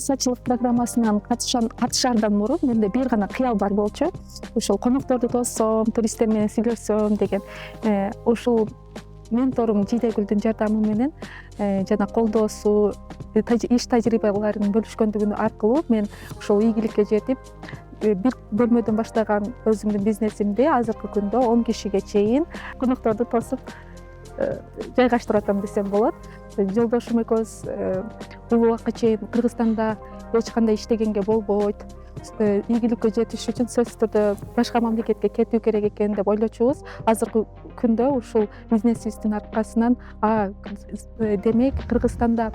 басачылык программасынан катышаардан мурун менде бир гана кыял бар болчу. Ушул конокторду тоссом, туристтер менен сүйлөшсөм деген. Ушул менторум Жидегүлдүн жардамы менен жана колдоосу, иш тажрыйбаларын бөлүшкөндүгү аркылуу мен ушул ийгиликке жетип, бир бөлмөдөн баштаган өзүмдүн бизнесимди азыркы күндө 10 кишиге чейин конокторду тосуп жайгаштырып атам десем болот. Жолдошум экөөбүз бул убакка чейин Кыргызстанда эч кандай иштегенге болбойт, ийгиликке жетиш үчүн сөзсүз түрдө башка мамлекетке кетүү керек экен деп ойлочубуз. Азыркы күндө ушул бизнесибиздин аркасынан демек Кыргызстанда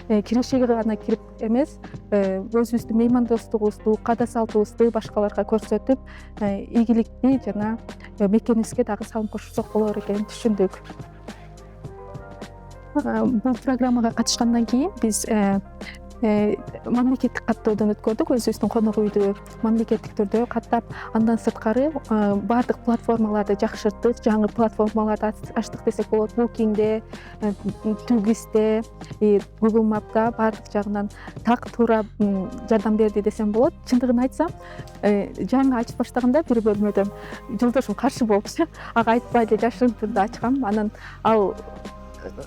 киреше гана кирип эмес, өзүбүздүн меймандостугубузду, каада салтыбызды башкаларга көрсөтүп, ийгиликти жана мекенибизге дагы салым кошсок болор экенин түшүндүк. Бул программага катышкандан кийин биз мамлекеттик каттоодон өткөрдүк. Өзүбүздүн конок үйдү мамлекеттик түрдө каттап, андан сырткары баардык платформаларды жакшырттык, жаңы платформаларды ачтык десек болот. Booking'де, Тугисте, Google Map'та баардык жагынан так туура жардам берди десем болот. Чындыгын айтсам, жаңы ачып баштаганда бир бөлмөдөн жолдошум каршы болчу. Ага айтпай эле жашырын түрдө ачкам. Анан ал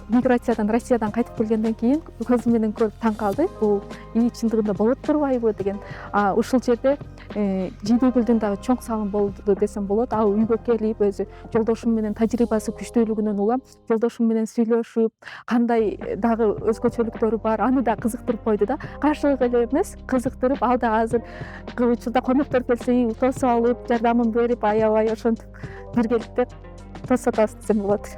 миграциядан, Россиядан кайтып келгенден кийин көзүм менен көрүп таң калды. Бул чындыгында болот турбайбы деген. Ушул жерде Жидегүлдүн дагы чоң салымы болду десем болот. Ал үйгө келип, өзү жолдошум менен тажрыйбасы күчтүүлүгүнөн улам, жолдошум менен сүйлөшүп, кандай дагы өзгөчөлүктөрү бар, аны да кызыктырып койду да. Каршылык эле эмес, кызыктырып, ал да азыр учурда коноктор келсе, тосуп алып, жардамын берип, аябай ошентип биргеликте тосуп атабыз десем болот.